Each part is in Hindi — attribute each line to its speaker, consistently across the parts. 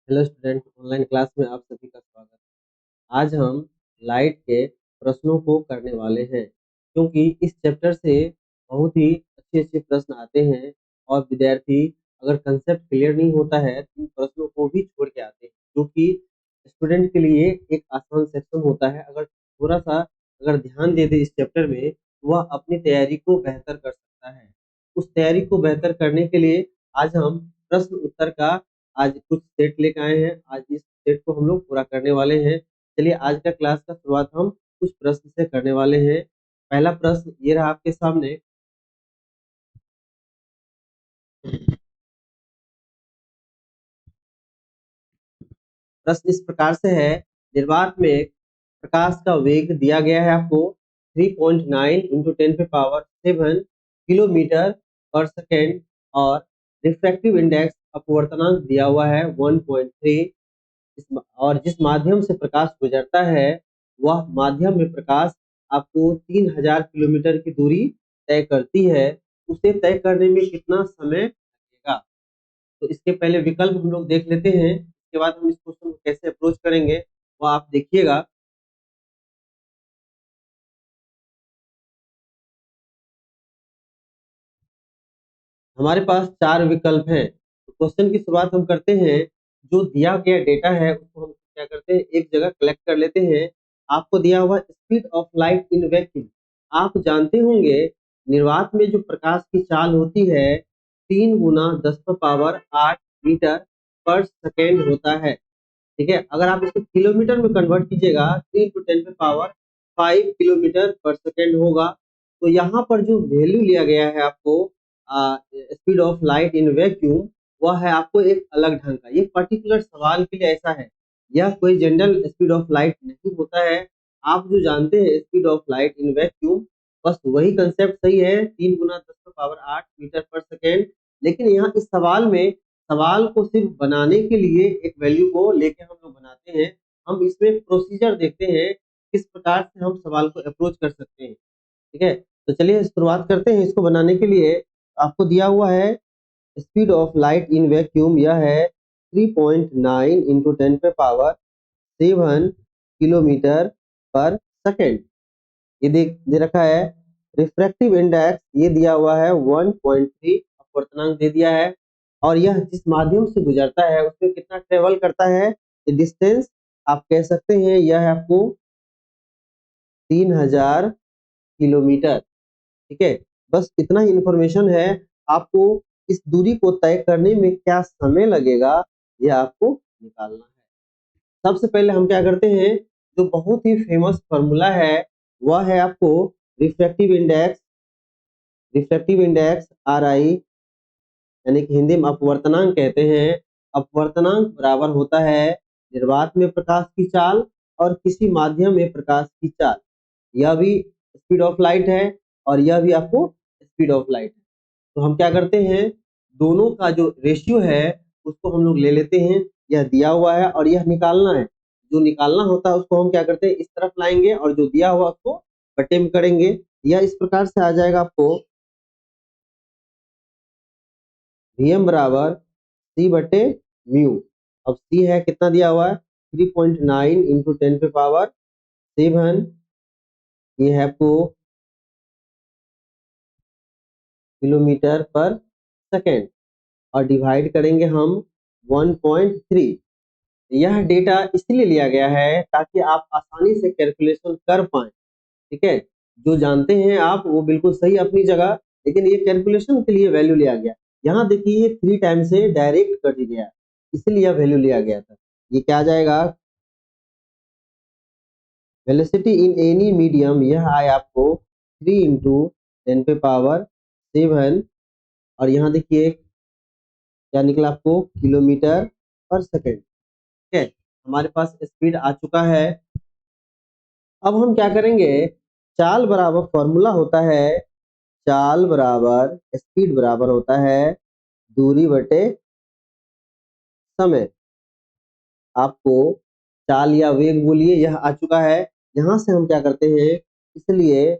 Speaker 1: हेलो स्टूडेंट, ऑनलाइन क्लास में आप सभी का स्वागत। आज हम लाइट के प्रश्नों को करने वाले हैं, क्योंकि इस चैप्टर से बहुत ही अच्छे अच्छे प्रश्न आते हैं और विद्यार्थी अगर कंसेप्ट क्लियर नहीं होता है तो इन प्रश्नों को भी छोड़ के आते हैं, जो कि स्टूडेंट के लिए एक आसान सेक्शन होता है। अगर थोड़ा सा अगर ध्यान दे दे इस चैप्टर में, वह अपनी तैयारी को बेहतर कर सकता है। उस तैयारी को बेहतर करने के लिए आज हम प्रश्न उत्तर का आज कुछ सेट लेकर आए हैं। आज इस सेट को हम लोग पूरा करने वाले हैं। चलिए आज का क्लास का शुरुआत हम कुछ प्रश्न से करने वाले हैं। पहला प्रश्न ये रहा आपके सामने। प्रश्न इस प्रकार से है, निर्वात में प्रकाश का वेग दिया गया है आपको 3.9 इंटू 10⁻7 किलोमीटर पर सेकेंड और रिफ्रैक्टिव इंडेक्स अपवर्तनांक दिया हुआ है 1.3। और जिस माध्यम से प्रकाश गुजरता है वह माध्यम में प्रकाश आपको 3000 किलोमीटर की दूरी तय करती है। उसे तय करने में कितना समय लगेगा? तो इसके पहले विकल्प हम लोग देख लेते हैं, उसके बाद हम इस क्वेश्चन को कैसे अप्रोच करेंगे वो आप देखिएगा। हमारे पास 4 विकल्प हैं। तो क्वेश्चन की शुरुआत हम करते हैं। जो दिया गया डेटा है उसको हम क्या करते हैं, एक जगह कलेक्ट कर लेते हैं। आपको दिया हुआ speed of light in vacuum. आप जानते होंगे निर्वात में जो प्रकाश की चाल होती है 3 गुना 10⁻8 मीटर पर सेकेंड होता है। ठीक है, अगर आप इसको किलोमीटर में कन्वर्ट कीजिएगा 3 × 10⁵ किलोमीटर पर सेकेंड होगा। तो यहाँ पर जो वैल्यू लिया गया है आपको speed of light in vacuum, वह है आपको एक अलग ढंग का। ये पर्टिकुलर सवाल के लिए ऐसा है, यह कोई जनरल स्पीड ऑफ लाइट नहीं होता है। आप जो जानते हैं speed of light in vacuum, बस वही कंसेप्ट सही है, 3 × 10⁸ मीटर पर सेकेंड। लेकिन यहाँ इस सवाल में सवाल को सिर्फ बनाने के लिए एक वैल्यू को लेके हम लोग बनाते हैं। हम इसमें प्रोसीजर देखते हैं किस प्रकार से हम सवाल को अप्रोच कर सकते हैं। ठीक है, तो चलिए शुरुआत करते हैं। इसको बनाने के लिए आपको दिया हुआ है speed of light in vacuum, यह है 3.9 इंटू 10⁻7 किलोमीटर पर सेकेंड। ये दे रखा है। रिफ्रैक्टिव इंडेक्स ये दिया हुआ है 1.3, अपवर्तनांक दे दिया है। और यह जिस माध्यम से गुजरता है उसमें कितना ट्रेवल करता है, डिस्टेंस आप कह सकते हैं यह है आपको 3000 किलोमीटर। ठीक है, बस इतना ही इंफॉर्मेशन है। आपको इस दूरी को तय करने में क्या समय लगेगा यह आपको निकालना है। सबसे पहले हम क्या करते हैं, जो बहुत ही फेमस फॉर्मूला है वह है आपको refractive index. Refractive index RI यानी कि हिंदी में अपवर्तनांक कहते हैं। अपवर्तनांक बराबर होता है निर्वात में प्रकाश की चाल और किसी माध्यम में प्रकाश की चाल। यह भी स्पीड ऑफ लाइट है और यह भी आपको स्पीड ऑफ लाइट है। तो हम क्या करते हैं, दोनों का जो रेशियो है उसको हम लोग ले लेते हैं। यह दिया हुआ है और यह निकालना है। जो निकालना होता है उसको हम क्या करते हैं, इस तरफ लाएंगे और जो दिया हुआ उसको बटे में करेंगे। यह इस प्रकार से आ जाएगा आपको Vm बराबर C बटे म्यू। अब C है कितना दिया हुआ है 3.9 इंटू 10⁻7। ये है आपको किलोमीटर पर सेकेंड और डिवाइड करेंगे हम 1.3। यह डेटा इसलिए लिया गया है ताकि आप आसानी से कैलकुलेशन कर पाएं। ठीक है, जो जानते हैं आप वो बिल्कुल सही अपनी जगह, लेकिन ये कैलकुलेशन के लिए वैल्यू लिया गया। यहाँ देखिए 3 टाइम से डायरेक्ट कर दी गया, इसलिए यह वैल्यू लिया गया था। ये क्या आ जाएगा, वेलोसिटी इन एनी मीडियम, यह आए आपको 3 इंटू 10⁻7। और यहाँ देखिए क्या निकला आपको किलोमीटर पर सेकेंड। ठीक है, हमारे पास स्पीड आ चुका है। अब हम क्या करेंगे, चाल बराबर फॉर्मूला होता है, चाल बराबर स्पीड बराबर होता है दूरी बटे समय। आपको चाल या वेग बोलिए, यह आ चुका है। यहाँ से हम क्या करते हैं, इसलिए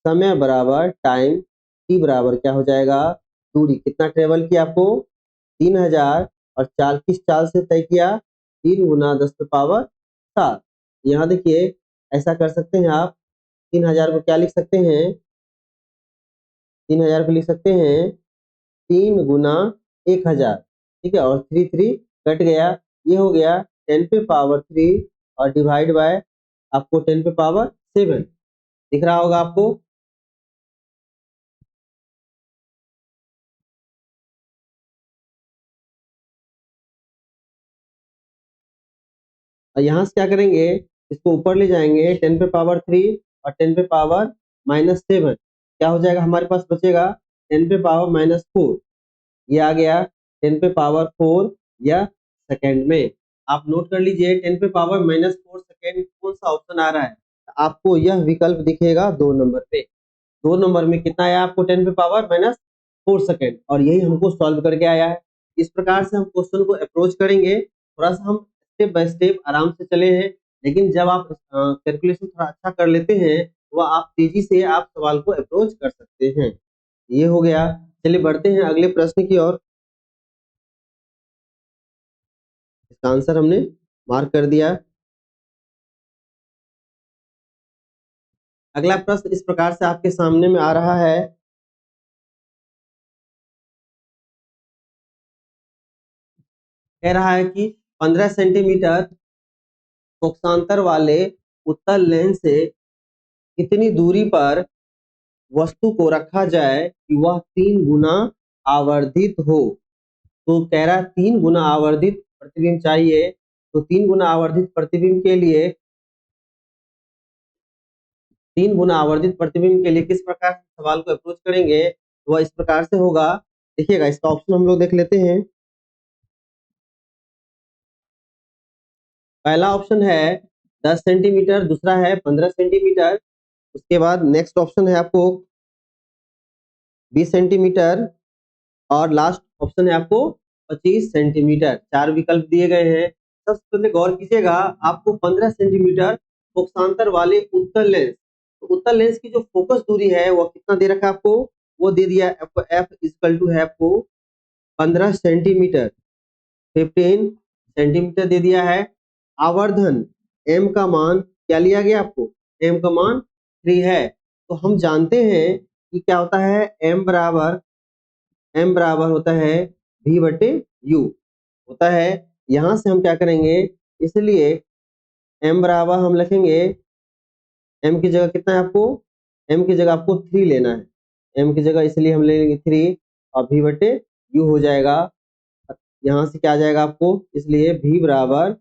Speaker 1: समय बराबर टाइम, टी बराबर क्या हो जाएगा, दूरी कितना ट्रेवल किया आपको 3000 और चाल किस चाल से तय किया, 3 गुना 10 पे पावर 7। यहाँ देखिए ऐसा कर सकते हैं आप, 3000 को क्या लिख सकते हैं, 3000 को लिख सकते हैं 3 गुना 1000, ठीक है, और 3 3 कट गया, ये हो गया 10 पे पावर 3 और डिवाइड बाय आपको 10 पे पावर 7 दिख रहा होगा आपको। और यहाँ से क्या करेंगे, इसको ऊपर ले जाएंगे 10 पे पावर 3 और 10 पे पावर -7, क्या हो जाएगा हमारे पास बचेगा 10 पे पावर -4, ये आ गया 10 पे पावर 4 या सेकंड में। आप नोट कर लीजिए 10 पे पावर -4 सेकंड कौन सा ऑप्शन आ रहा है, आपको यह विकल्प दिखेगा 2 नंबर पे। 2 नंबर में कितना आया आपको 10 पे पावर -4 सेकंड, और यही हमको सॉल्व करके आया है। इस प्रकार से हम क्वेश्चन को अप्रोच करेंगे, थोड़ा सा हम स्टेप बाय स्टेप आराम से चले हैं, लेकिन जब आप कैलकुलेशन थोड़ा अच्छा कर लेते हैं तो आप तेजी से आप सवाल को अप्रोच कर सकते हैं। ये हो गया, चलिए बढ़ते हैं अगले प्रश्न की ओर। इसका आंसर हमने मार्क कर दिया। अगला प्रश्न इस प्रकार से आपके सामने में आ रहा है, कह रहा है कि 15 सेंटीमीटर पक्षांतर वाले उत्तल लेंस से कितनी दूरी पर वस्तु को रखा जाए कि वह 3 गुना आवर्धित हो। तो कह रहा है 3 गुना आवर्धित प्रतिबिंब चाहिए, तो 3 गुना आवर्धित प्रतिबिंब के लिए 3 गुना आवर्धित प्रतिबिंब के लिए किस प्रकार से सवाल को अप्रोच करेंगे, वह इस प्रकार से होगा। देखिएगा इसका ऑप्शन हम लोग देख लेते हैं। पहला ऑप्शन है 10 सेंटीमीटर, दूसरा है 15 सेंटीमीटर, उसके बाद नेक्स्ट ऑप्शन है आपको 20 सेंटीमीटर, और लास्ट ऑप्शन है आपको 25 सेंटीमीटर। 4 विकल्प दिए गए हैं। सबसे पहले गौर कीजिएगा, आपको 15 सेंटीमीटर फोकसांतर वाले उत्तल लेंस, तो उत्तल लेंस की जो फोकस दूरी है वो कितना दे रखा है आपको, वो दे दिया आपको एफ इक्वल टू है आपको 15 सेंटीमीटर, 15 सेंटीमीटर दे दिया है। आवर्धन एम का मान क्या लिया गया आपको, एम का मान 3 है। तो हम जानते हैं कि क्या होता है, एम बराबर होता है v बटे यू होता है। यहां से हम क्या करेंगे, इसलिए एम बराबर हम लिखेंगे, एम की जगह कितना है आपको, एम की जगह आपको 3 लेना है, एम की जगह इसलिए हम लेंगे 3 और v बटे यू हो जाएगा। यहाँ से क्या आ जाएगा आपको, इसलिए v बराबर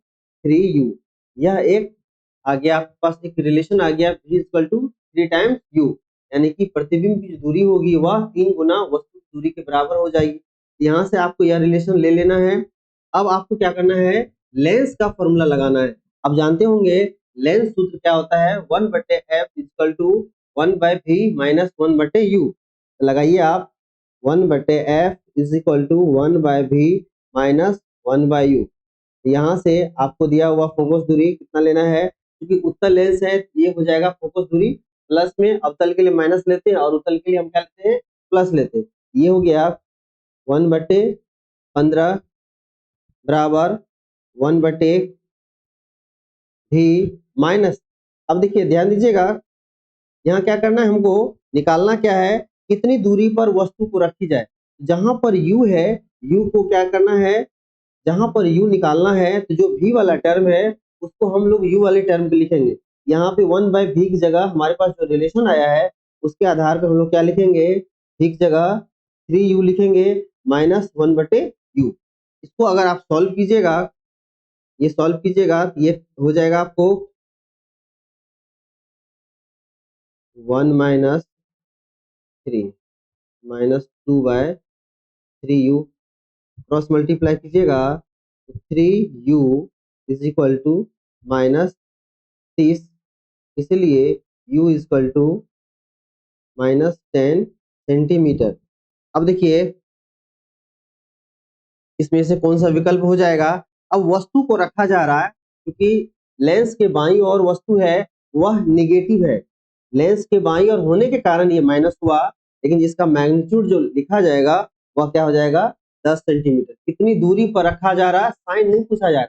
Speaker 1: 3u, यह एक आ गया आपके पास, एक रिलेशन आ गया v equal to 3 times u, यानी कि प्रतिबिंब की जो दूरी होगी वह 3 गुना वस्तु की दूरी के बराबर हो जाएगी। यहाँ से आपको यह रिलेशन ले लेना है। अब आपको क्या करना है, लेंस का फॉर्मूला लगाना है। अब जानते होंगे लेंस सूत्र क्या होता है, 1 बटे F equal to 1 by V minus 1 बटे यू। लगाइए आप, 1 बटे F is equal to 1 by V minus 1 by U. यहाँ से आपको दिया हुआ फोकस दूरी कितना लेना है, क्योंकि उत्तल लेंस है ये हो जाएगा फोकस दूरी प्लस में, अवतल के लिए माइनस लेते हैं और उत्तल के लिए हम क्या लेते हैं, प्लस लेते हैं। ये हो गया 1 बटे 15 बराबर 1 बटे भी माइनस। अब देखिए ध्यान दीजिएगा, यहाँ क्या करना है हमको, निकालना क्या है, कितनी दूरी पर वस्तु को रखी जाए। जहां पर यू है, यू को क्या करना है, जहां पर यू निकालना है तो जो v वाला टर्म है उसको हम लोग u वाले टर्म पे लिखेंगे। यहाँ पे 1 बाय v की जगह हमारे पास जो रिलेशन आया है उसके आधार पर हम लोग क्या लिखेंगे, v की जगह 3u लिखेंगे माइनस 1 बटे यू। इसको अगर आप सॉल्व कीजिएगा, ये सॉल्व कीजिएगा तो ये हो जाएगा आपको 1 minus 3 minus 2 by 3u, cross multiply कीजिएगा तो 3u is equal to minus 30, इसलिए u is equal to minus 10 centimetre. अब देखिए इसमें से कौन सा विकल्प हो जाएगा। अब वस्तु को रखा जा रहा है, क्योंकि लेंस के बाईं ओर वस्तु है वह निगेटिव है, लेंस के बाईं ओर होने के कारण ये माइनस हुआ, लेकिन इसका मैग्नीट्यूड जो लिखा जाएगा वह क्या हो जाएगा 10 सेंटीमीटर। कितनी दूरी पर रखा जा रहा है, साइन नहीं पूछा जा रहा।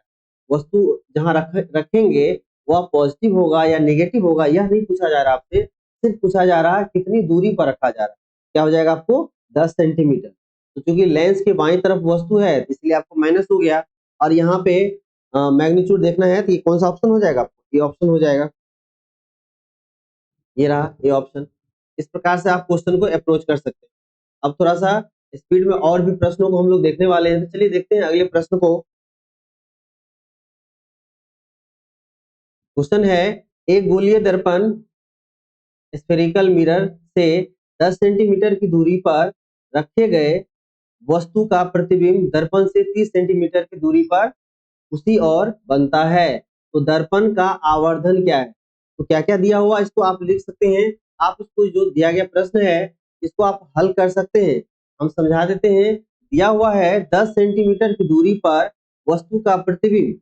Speaker 1: वस्तु जहां रखेंगे वह पॉजिटिव होगा या नेगेटिव होगा यह नहीं पूछा जा रहा आपसे, सिर्फ पूछा जा रहा है कितनी दूरी पर रखा जा रहा है। क्या हो जाएगा आपको 10 सेंटीमीटर। तो चूंकि लेंस के बाईं तरफ वस्तु है इसलिए आपको माइनस हो गया, और यहाँ पे मैग्नीट्यूड देखना है तो ये कौन सा ऑप्शन हो जाएगा आपको, ये ऑप्शन हो जाएगा, ये रहा ये ऑप्शन। इस प्रकार से आप क्वेश्चन को अप्रोच कर सकते हैं। अब थोड़ा सा स्पीड में और भी प्रश्नों को हम लोग देखने वाले हैं, तो चलिए देखते हैं अगले प्रश्न को। क्वेश्चन है, एक गोलीय दर्पण स्फेरिकल मिरर से 10 सेंटीमीटर की दूरी पर रखे गए वस्तु का प्रतिबिंब दर्पण से 30 सेंटीमीटर की दूरी पर उसी ओर बनता है, तो दर्पण का आवर्धन क्या है। तो क्या क्या दिया हुआ इसको आप लिख सकते हैं। आप इसको जो दिया गया प्रश्न है इसको आप हल कर सकते हैं। हम समझा देते हैं। दिया हुआ है 10 सेंटीमीटर की दूरी पर वस्तु का प्रतिबिंब,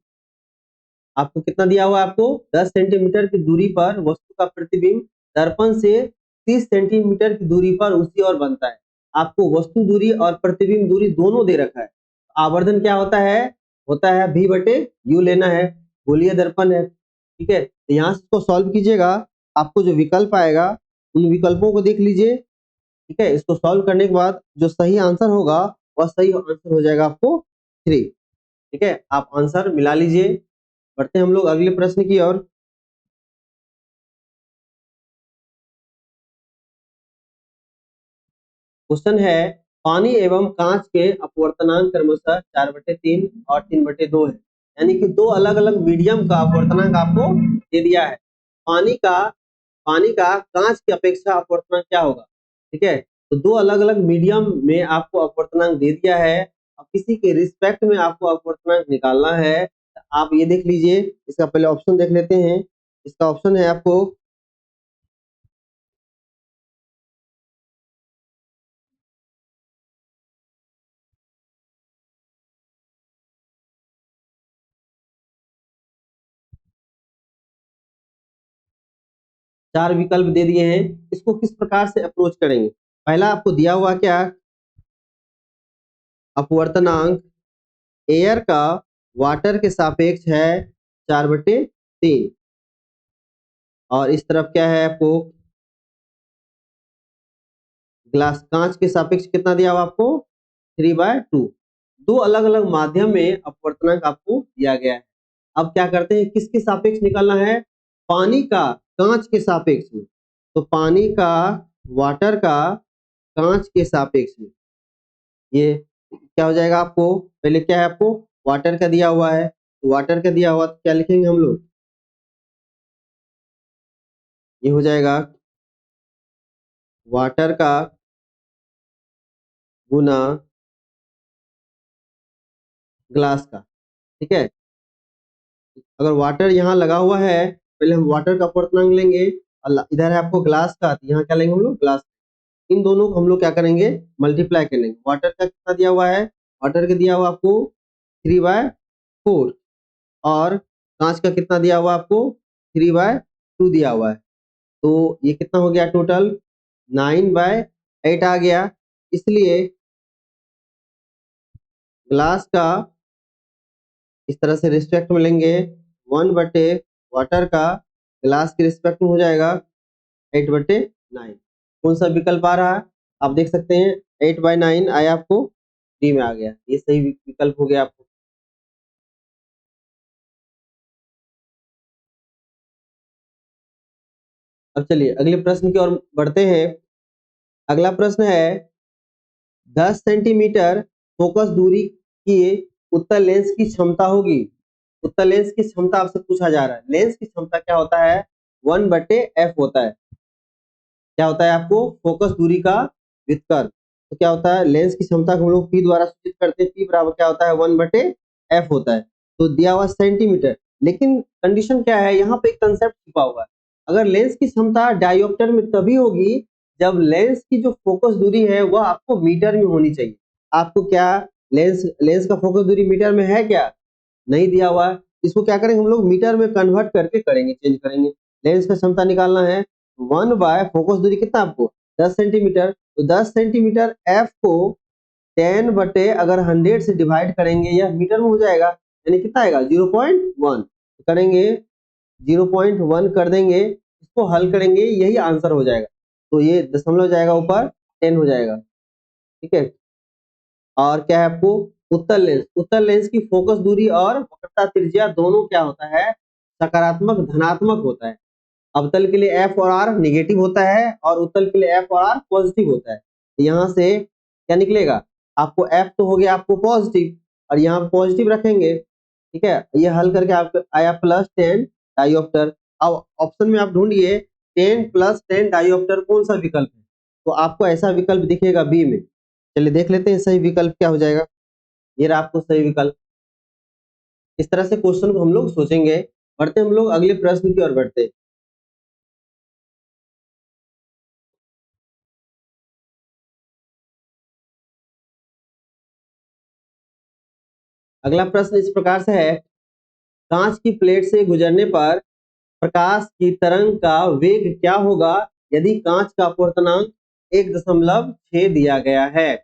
Speaker 1: आपको कितना दिया हुआ है, आपको 10 सेंटीमीटर की दूरी पर वस्तु का प्रतिबिंब दर्पण से 30 सेंटीमीटर की दूरी पर उसी ओर बनता है। आपको वस्तु दूरी और प्रतिबिंब दूरी दोनों दे रखा है। आवर्धन क्या होता है v बटे u लेना है, गोलीय दर्पण है। ठीक है, तो यहाँ से इसको सॉल्व कीजिएगा, आपको जो विकल्प आएगा उन विकल्पों को देख लीजिए। ठीक है, इसको सॉल्व करने के बाद जो सही आंसर होगा वह सही आंसर हो जाएगा आपको 3। ठीक है, आप आंसर मिला लीजिए। बढ़ते हैं हम लोग अगले प्रश्न की ओर। क्वेश्चन है, पानी एवं कांच के अपवर्तनांक क्रमशः 4/3 और 3/2 है, यानी कि दो अलग अलग मीडियम का अपवर्तनांक आपको दे दिया है। पानी का कांच की अपेक्षा अपवर्तनांक क्या होगा। ठीक है, तो दो अलग अलग मीडियम में आपको अपवर्तनांक दे दिया है, अब किसी के रिस्पेक्ट में आपको अपवर्तनांक निकालना है। आप ये देख लीजिए, इसका पहले ऑप्शन देख लेते हैं। इसका ऑप्शन है आपको, चार विकल्प दे दिए हैं, इसको किस प्रकार से अप्रोच करेंगे। पहला आपको दिया हुआ क्या, अपवर्तनांक एयर का वाटर के सापेक्ष है 4/3, और इस तरफ क्या है आपको, ग्लास कांच के सापेक्ष कितना दिया हुआ आपको 3/2। दो अलग अलग माध्यम में अपवर्तनांक आपको दिया गया है। अब क्या करते हैं, किसके सापेक्ष निकालना है, पानी का कांच के सापेक्ष में। तो पानी का वाटर का कांच के सापेक्ष में, ये क्या हो जाएगा, आपको पहले क्या है, आपको वाटर का दिया हुआ है, तो वाटर का दिया हुआ तो क्या लिखेंगे हम लोग, ये हो जाएगा वाटर का गुना ग्लास का। ठीक है, अगर वाटर यहाँ लगा हुआ है, पहले हम वाटर का अपवर्तनांक लेंगे, और इधर है आपको ग्लास का, तो यहाँ क्या लेंगे हम लोग, ग्लास। इन दोनों को हम लोग क्या करेंगे, मल्टीप्लाई कर लेंगे। वाटर का कितना दिया हुआ है, वाटर का दिया हुआ आपको 3/4, और कांच का कितना दिया हुआ आपको 3/2 दिया हुआ है। तो ये कितना हो गया, टोटल 9/8 आ गया। इसलिए ग्लास का इस तरह से रिस्पेक्ट में लेंगे, 1/, वाटर का ग्लास के रिस्पेक्ट में हो जाएगा 8/9। कौन सा विकल्प आ रहा है, आप देख सकते हैं 8/9 आया, आपको डी में आ गया, ये सही विकल्प हो गया आपको। अब चलिए अगले प्रश्न की ओर बढ़ते हैं। अगला प्रश्न है, 10 सेंटीमीटर फोकस दूरी की उत्तल लेंस की क्षमता होगी। उत्तल लेंस की क्षमता आपसे पूछा जा रहा है। लेंस की क्षमता क्या होता है, 1/f होता है। क्या होता है, आपको फोकस दूरी का व्युत्क्रम। तो क्या होता है, लेंस की क्षमता को हम लोग P द्वारा सूचित करते हैं। P बराबर क्या होता है, 1/f होता है। तो दिया हुआ सेंटीमीटर, लेकिन कंडीशन क्या है, यहाँ पे एक कंसेप्ट छिपा हुआ है। अगर लेंस की क्षमता डायोप्टर में तभी होगी जब लेंस की जो फोकस दूरी है वह आपको मीटर में होनी चाहिए। आपको क्या, लेंस का फोकस दूरी मीटर में है क्या, नहीं दिया हुआ है। इसको क्या करेंगे हम लोग, मीटर में कन्वर्ट करके करेंगे, चेंज करेंगे। लेंस का क्षमता निकालना है, 1/, फोकस दूरी कितना आपको 10 सेंटीमीटर, तो 10 सेंटीमीटर f को 10 बटे अगर 100 से डिवाइड करेंगे यह मीटर में हो जाएगा, यानी कितना आएगा 0.1 करेंगे, 0.1 कर देंगे, इसको हल करेंगे यही आंसर हो जाएगा। तो ये दशमलव जाएगा ऊपर 10 हो जाएगा, ठीक है। और क्या है आपको उत्तल लेंस की फोकस दूरी और वक्रता त्रिज्या दोनों क्या होता है, सकारात्मक धनात्मक होता है। अवतल के लिए एफ और आर निगेटिव होता है और उत्तल के लिए एफ और आर पॉजिटिव होता है। यहाँ से क्या निकलेगा, आपको एफ तो हो गया आपको पॉजिटिव और यहाँ पॉजिटिव रखेंगे, ठीक है। ये हल करके आपको आया +10 डायोप्टर। अब ऑप्शन में आप ढूंढिए 10 + 10 डायोप्टर कौन सा विकल्प है, तो आपको ऐसा विकल्प दिखेगा बी में। चलिए देख लेते हैं सही विकल्प क्या हो जाएगा। ये रहा आपको सही विकल्प। इस तरह से क्वेश्चन को हम लोग सोचेंगे। बढ़ते हम लोग अगले प्रश्न की ओर बढ़ते हैं। अगला प्रश्न इस प्रकार से है, कांच की प्लेट से गुजरने पर प्रकाश की तरंग का वेग क्या होगा यदि कांच का अपवर्तनांक 1.6 दिया गया है।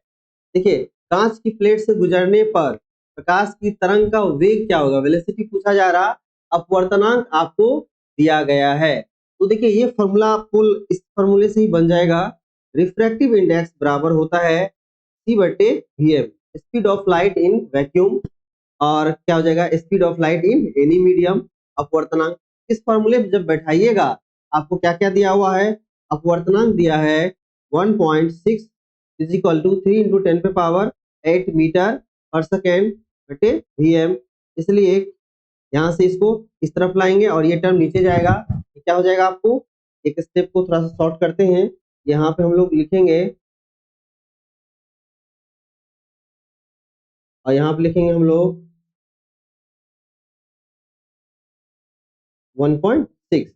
Speaker 1: देखिए कांच की प्लेट से गुजरने पर प्रकाश की तरंग का वेग क्या होगा, वेलोसिटी पूछा जा रहा, अपवर्तनांक आपको दिया गया है। तो देखिए ये फॉर्मूला आपको इस फॉर्मूले से ही बन जाएगा। रिफ्रैक्टिव इंडेक्स बराबर होता है C/Vm, speed of light in vacuum, और क्या हो जाएगा speed of light in any medium, अपवर्तनांक। इस फॉर्मूले में जब बैठाइएगा आपको क्या क्या दिया हुआ है, अपवर्तनांक दिया है 1.6 इज इक्वल टू 3 × 10⁸ मीटर पर सेकेंड बटे Vm। इसलिए यहाँ से इसको इस तरफ लाएंगे और ये टर्म नीचे जाएगा, क्या हो जाएगा आपको, एक स्टेप को थोड़ा सा शॉर्ट करते हैं, यहाँ पे हम लोग लिखेंगे और यहाँ पे लिखेंगे हम लोग 1.6।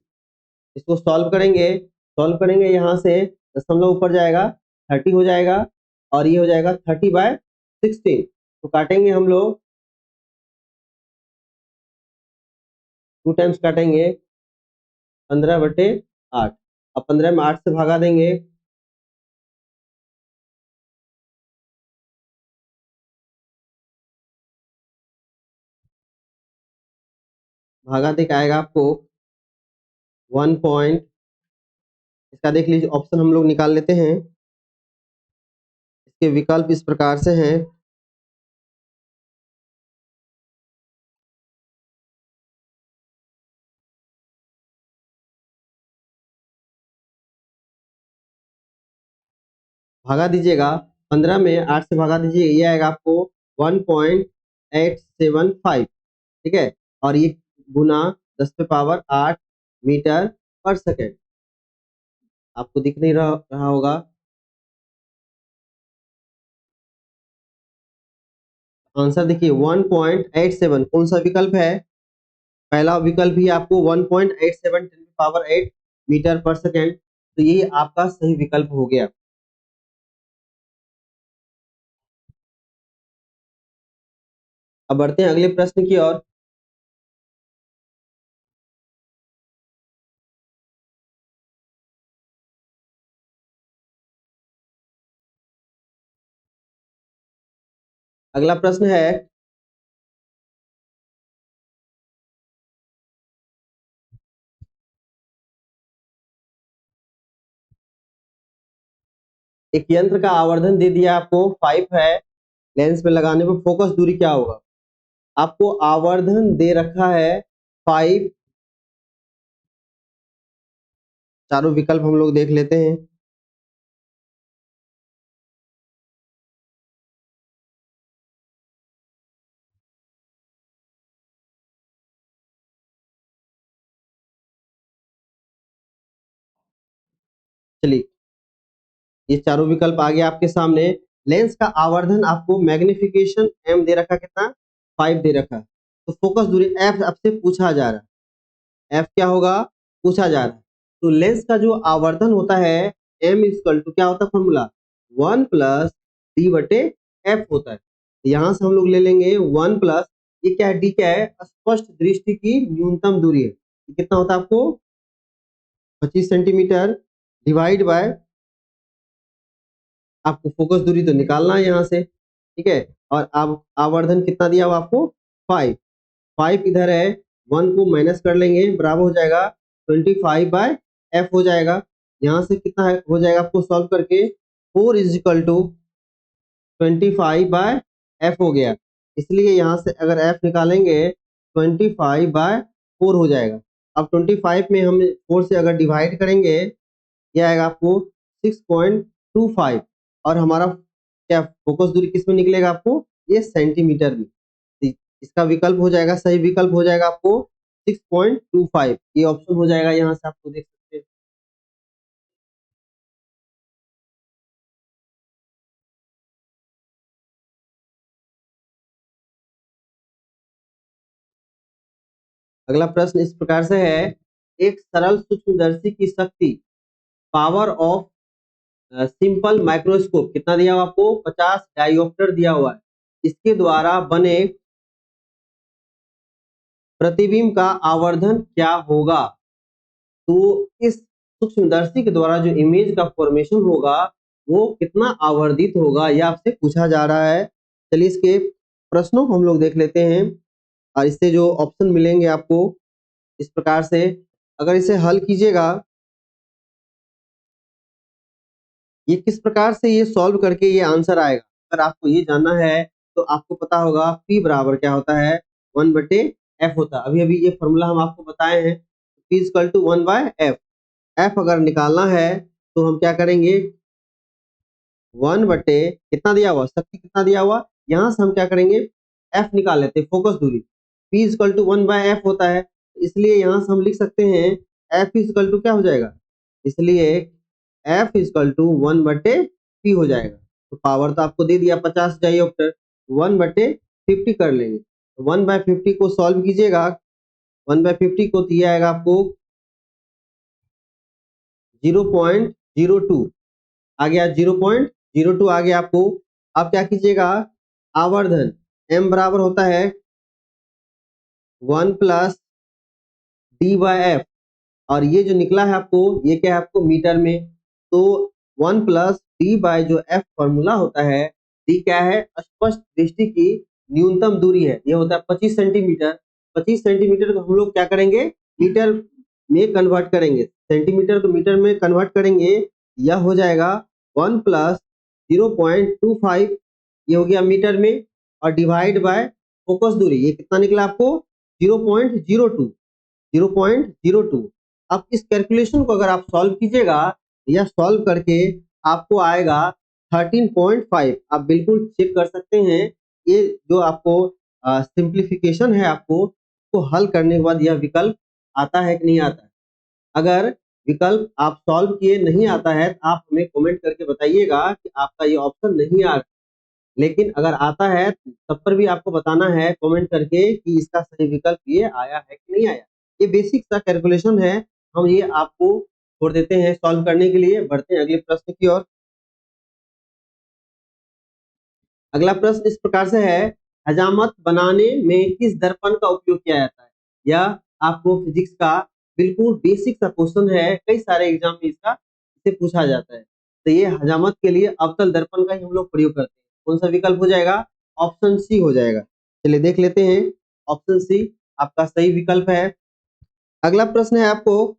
Speaker 1: इसको सॉल्व करेंगे यहाँ से दशमलव ऊपर जाएगा 30 हो जाएगा और ये हो जाएगा 30/16। तो काटेंगे हम लोग 2 टाइम्स काटेंगे 15/8। अब 15 में 8 से भागा देंगे, भागा दे के आएगा आपको 1 पॉइंट, इसका देख लीजिए ऑप्शन हम लोग निकाल लेते हैं। इसके विकल्प इस प्रकार से हैं, भागा दीजिएगा 15 में 8 से भागा दीजिए, ये आएगा आपको 1.875, ठीक है। और ये गुना 10⁸ मीटर पर सेकेंड, आपको दिख नहीं रहा होगा। आंसर देखिए 1.87 कौन सा विकल्प है, पहला विकल्प ही आपको 1.87 10⁸ मीटर पर सेकेंड, तो ये आपका सही विकल्प हो गया। अब बढ़ते हैं अगले प्रश्न की ओर। अगला प्रश्न है, एक यंत्र का आवर्धन दे दिया आपको 5 है, लेंस में लगाने पर फोकस दूरी क्या होगा। आपको आवर्धन दे रखा है 5, चारों विकल्प हम लोग देख लेते हैं। चलिए ये चारों विकल्प आ गया आपके सामने। लेंस का आवर्धन आपको मैग्निफिकेशन m दे रखा, कितना 5 दे रखा, तो फोकस दूरी f आपसे पूछा जा रहा है, f क्या होगा पूछा जा रहा है। तो लेंस का जो आवर्धन होता है m इक्वल टू क्या होता है फॉर्मूला 1 + d/f होता है। यहाँ से हम लोग ले लेंगे 1 प्लस, ये क्या है d क्या है, स्पष्ट दृष्टि की न्यूनतम दूरी है, कितना होता है आपको 25 सेंटीमीटर, डिवाइड बाय आपको फोकस दूरी तो निकालना है यहाँ से, ठीक है। और अब आवर्धन कितना दिया हुआ आपको 5, 5 इधर है, 1 को माइनस कर लेंगे, बराबर हो जाएगा 25/f हो जाएगा। यहाँ से कितना हो जाएगा आपको सॉल्व करके 4 इज इक्वल टू 25/f हो गया। इसलिए यहाँ से अगर f निकालेंगे 25/4 हो जाएगा। अब 25 में हम 4 से अगर डिवाइड करेंगे, यह आएगा आपको 6.25 और हमारा क्या फोकस दूरी किस में निकलेगा आपको, ये सेंटीमीटर में। इसका विकल्प हो जाएगा, सही विकल्प हो जाएगा आपको 6.25, ये ऑप्शन हो जाएगा। यहाँ से आपको देख सकते हैं। अगला प्रश्न इस प्रकार से है, एक सरल सूक्ष्मदर्शी की शक्ति, पावर ऑफ सिंपल माइक्रोस्कोप कितना दिया हुआ आपको, 50 डायोप्टर दिया हुआ है। इसके द्वारा बने प्रतिबिंब का आवर्धन क्या होगा। तो इस सूक्ष्मदर्शी के द्वारा जो इमेज का फॉर्मेशन होगा वो कितना आवर्धित होगा, यह आपसे पूछा जा रहा है। चलिए इसके प्रश्नों को हम लोग देख लेते हैं और इससे जो ऑप्शन मिलेंगे आपको इस प्रकार से, अगर इसे हल कीजिएगा, ये किस प्रकार से ये सॉल्व करके ये आंसर आएगा। अगर आपको ये जानना है तो आपको पता होगा P बराबर क्या होता है, 1/f होता है। अभी अभी ये फॉर्मूला हम आपको बताए हैं, P equal to 1/f। f अगर निकालना है तो हम क्या करेंगे, 1 बटे कितना दिया हुआ, शक्ति कितना दिया हुआ, यहाँ से हम क्या करेंगे f निकाल लेते हैं, फोकस दूरी। P इक्वल टू 1/f होता है, इसलिए यहाँ से हम लिख सकते हैं f इक्वल टू क्या हो जाएगा, इसलिए f इक्वल टू 1/p हो जाएगा। तो पावर तो आपको दे दिया 50 डायोप्टर, 1/50 कर लेंगे। 1/50 को सॉल्व कीजिएगा, 1/50 को दिया आएगा आपको 0.02 आ गया, 0.02 आ गया आपको। अब क्या कीजिएगा, आवर्धन m बराबर होता है 1 प्लस d/f और ये जो निकला है आपको ये क्या है आपको मीटर में। तो 1 प्लस डी बाय जो f फॉर्मूला होता है, d क्या है, स्पष्ट दृष्टि की न्यूनतम दूरी है, ये होता है 25 सेंटीमीटर। 25 सेंटीमीटर को हम लोग क्या करेंगे, मीटर में कन्वर्ट करेंगे, सेंटीमीटर को मीटर में कन्वर्ट करेंगे, यह हो जाएगा 1 प्लस 0.25, ये हो गया मीटर में, और डिवाइड बाय फोकस दूरी, ये कितना निकला आपको 0.02, 0.02। अब इस कैलकुलेशन को अगर आप सॉल्व कीजिएगा, या सॉल्व करके आपको आएगा 13.5। आप बिल्कुल चेक कर सकते हैं, ये जो आपको सिंप्लीफिकेशन है आपको उसको हल करने के बाद यह विकल्प आता है कि नहीं आता है। अगर विकल्प आप सॉल्व किए नहीं आता है तो आप हमें कमेंट करके बताइएगा कि आपका ये ऑप्शन नहीं आ रहा, लेकिन अगर आता है तब पर भी आपको बताना है कमेंट करके कि इसका सही विकल्प ये आया है कि नहीं आया। ये बेसिक सा कैलकुलेशन है, हम ये आपको छोड़ देते हैं सॉल्व करने के लिए। बढ़ते हैं अगले प्रश्न की ओर। अगला प्रश्न इस प्रकार से है, हजामत बनाने में किस दर्पण का उपयोग किया जाता है। यह आपको फिजिक्स का बिल्कुल बेसिक सा क्वेश्चन है, कई सारे एग्जाम में इसका इसे पूछा जाता है। तो ये हजामत के लिए अवतल दर्पण का ही हम लोग प्रयोग करते हैं। कौन सा विकल्प हो जाएगा, ऑप्शन सी हो जाएगा। चलिए देख लेते हैं, ऑप्शन सी आपका सही विकल्प है। अगला प्रश्न है आपको,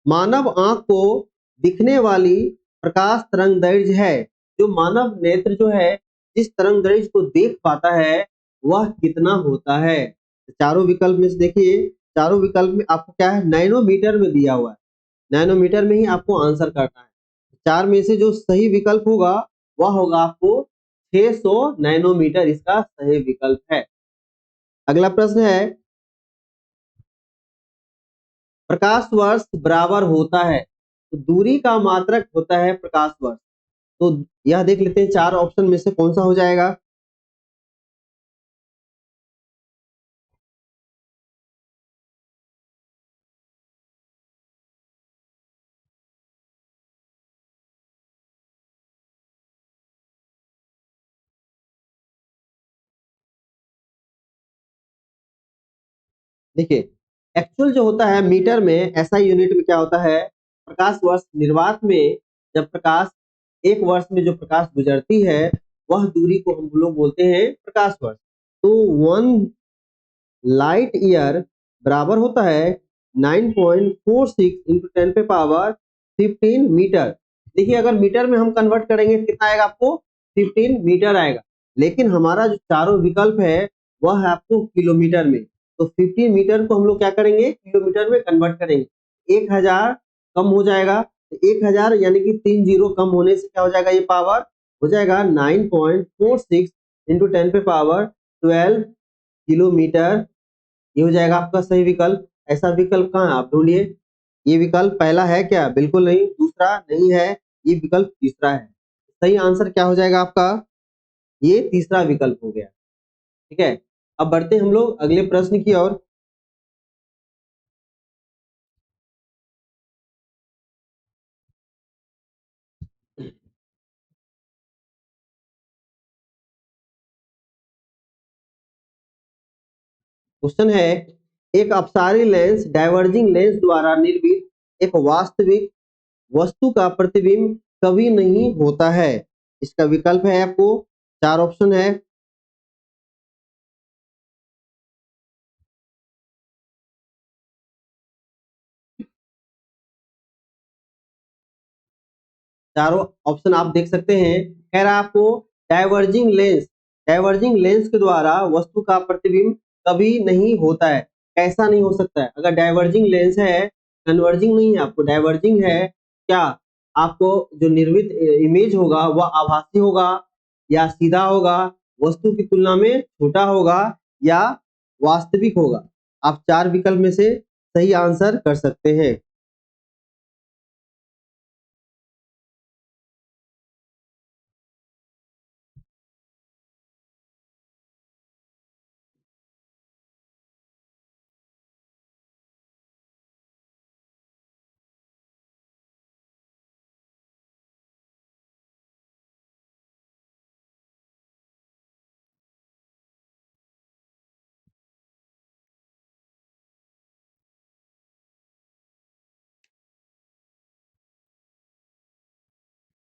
Speaker 1: मानव आंख को दिखने वाली प्रकाश तरंग दैर्ध्य है, जो मानव नेत्र जो है जिस तरंग दैर्ध्य को देख पाता है वह कितना होता है। तो चारों विकल्प में से देखिए, चारों विकल्प में आपको क्या है, नैनोमीटर में दिया हुआ है, नैनोमीटर में ही आपको आंसर करना है। चार में से जो सही विकल्प होगा वह होगा आपको 600 नैनोमीटर, इसका सही विकल्प है। अगला प्रश्न है, प्रकाश वर्ष बराबर होता है तो दूरी का मात्रक होता है प्रकाश वर्ष। तो यह देख लेते हैं चार ऑप्शन में से कौन सा हो जाएगा। देखिए एक्चुअल जो होता है मीटर में, ऐसा यूनिट में क्या होता है, प्रकाश वर्ष। निर्वात में जब प्रकाश, एक वर्ष में जो प्रकाश गुजरती है वह दूरी को हम लोग बोलते हैं प्रकाश वर्ष। तो 1 लाइट ईयर बराबर होता है 9.46 इंटू 10 पे पावर 15 मीटर। देखिए अगर मीटर में हम कन्वर्ट करेंगे कितना आएगा आपको, 15 मीटर आएगा। लेकिन हमारा जो चारों विकल्प है वह है आपको किलोमीटर में, तो 15 मीटर को हम लोग क्या करेंगे, किलोमीटर में कन्वर्ट करेंगे। 1000 कम हो जाएगा, 1000 यानी कि 3 जीरो कम होने से क्या हो जाएगा, ये पावर हो जाएगा 9.46 इंटू 10 पे पावर 12 किलोमीटर। ये हो जाएगा आपका सही विकल्प। ऐसा विकल्प कहाँ है आप ढूंढिए। ये विकल्प पहला है क्या, बिल्कुल नहीं। दूसरा नहीं है, ये विकल्प तीसरा है। सही आंसर क्या हो जाएगा आपका, ये तीसरा विकल्प हो गया। ठीक है, अब बढ़ते हम लोग अगले प्रश्न की ओर। क्वेश्चन है, एक अपसारी लेंस डाइवर्जिंग लेंस द्वारा निर्मित एक वास्तविक वस्तु का प्रतिबिंब कभी नहीं होता है। इसका विकल्प है आपको, चार ऑप्शन है। चारों ऑप्शन आप देख सकते हैं। कह रहा है आपको डाइवर्जिंग लेंस के द्वारा वस्तु का प्रतिबिंब कभी नहीं होता है। कैसा नहीं हो सकता है, अगर डाइवर्जिंग लेंस है, कन्वर्जिंग नहीं है, आपको डाइवर्जिंग है, क्या आपको जो निर्मित इमेज होगा वह आभासी होगा या सीधा होगा, वस्तु की तुलना में छोटा होगा या वास्तविक होगा। आप चार विकल्प में से सही आंसर कर सकते हैं।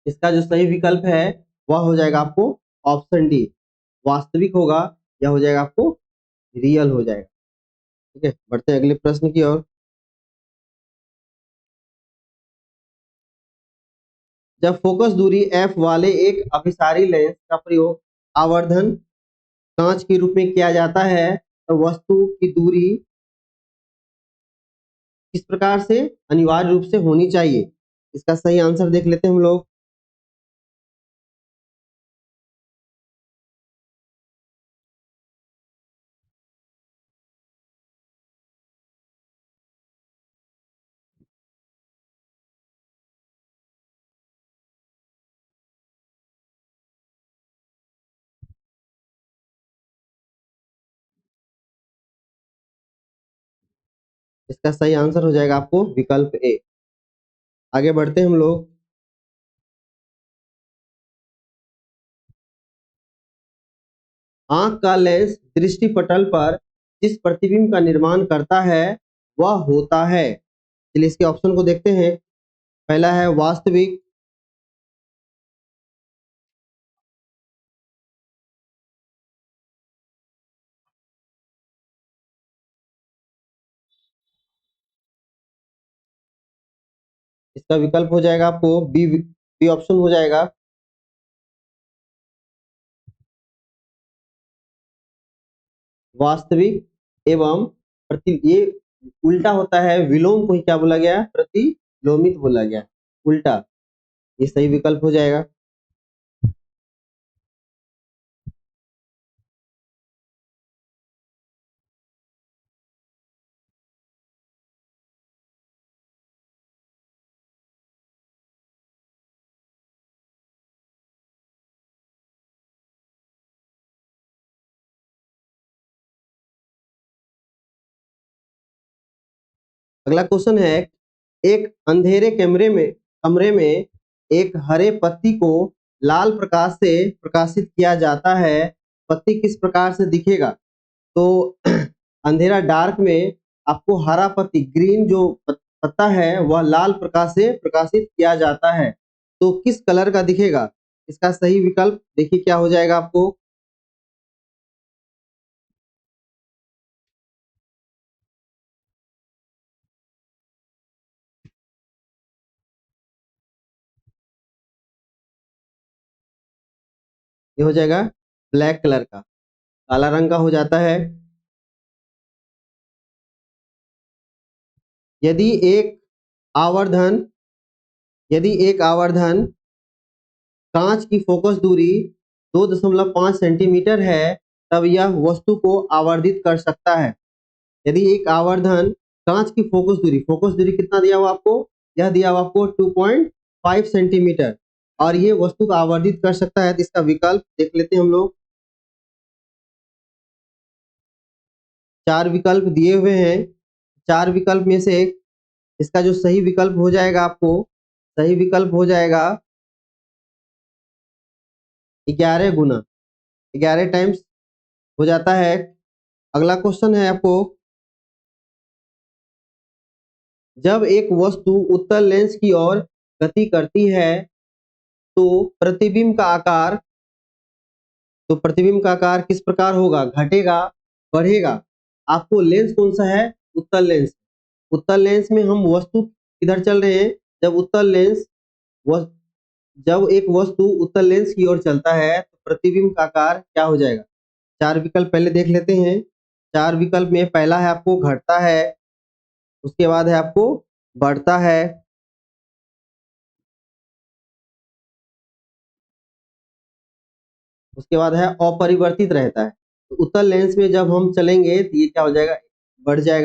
Speaker 1: इसका जो सही विकल्प है वह हो जाएगा आपको ऑप्शन डी, वास्तविक होगा, या हो जाएगा आपको रियल हो जाएगा। ठीक है, बढ़ते हैं अगले प्रश्न की ओर। जब फोकस दूरी f वाले एक अभिसारी लेंस का प्रयोग आवर्धन कांच के रूप में किया जाता है, तो वस्तु की दूरी किस प्रकार से अनिवार्य रूप से होनी चाहिए। इसका सही आंसर देख लेते हैं हम लोग। इसका सही आंसर हो जाएगा आपको विकल्प ए। आगे बढ़ते हैं हम लोग। आंख का लेंस दृष्टि पटल पर जिस प्रतिबिंब का निर्माण करता है वह होता है। चलिए इसके ऑप्शन को देखते हैं। पहला है वास्तविक, इसका विकल्प हो जाएगा आपको बी, बी ऑप्शन हो जाएगा वास्तविक एवं प्रति, ये उल्टा होता है, विलोम को ही क्या बोला गया, प्रतिलोमित बोला गया, उल्टा। ये सही विकल्प हो जाएगा। अगला क्वेश्चन है, एक अंधेरे कमरे में एक हरे पत्ती को लाल प्रकाश से प्रकाशित किया जाता है, पत्ती किस प्रकार से दिखेगा। तो अंधेरा डार्क में आपको हरा पत्ती, ग्रीन जो पत्ता है वह लाल प्रकाश से प्रकाशित किया जाता है, तो किस कलर का दिखेगा। इसका सही विकल्प देखिए क्या हो जाएगा आपको। ये हो जाएगा ब्लैक कलर का, काला रंग का हो जाता है। यदि एक आवर्धन यदि एक आवर्धन कांच की फोकस दूरी 2.5 सेंटीमीटर है, तब यह वस्तु को आवर्धित कर सकता है। यदि एक आवर्धन कांच की फोकस दूरी कितना दिया हुआ आपको, यह दिया हुआ आपको 2.5 सेंटीमीटर, और ये वस्तु को आवर्धित कर सकता है। तो इसका विकल्प देख लेते हैं हम लोग। 4 विकल्प दिए हुए हैं, 4 विकल्प में से इसका जो सही विकल्प हो जाएगा आपको, सही विकल्प हो जाएगा 11 गुना, 11 टाइम्स हो जाता है। अगला क्वेश्चन है आपको, जब एक वस्तु उत्तल लेंस की ओर गति करती है तो प्रतिबिंब का आकार किस प्रकार होगा, घटेगा, बढ़ेगा। आपको लेंस कौन सा है, उत्तल लेंस। उत्तल लेंस में हम वस्तु किधर चल रहे हैं, जब एक वस्तु उत्तल लेंस की ओर चलता है तो प्रतिबिंब का आकार क्या हो जाएगा। 4 विकल्प पहले देख लेते हैं। 4 विकल्प में पहला है आपको घटता है, उसके बाद है आपको बढ़ता है, उसके बाद है अपरिवर्तित रहता है। तो उत्तल लेंस में जब हम चलेंगे तो ये क्या हो जाएगा, बढ़ जाएगा।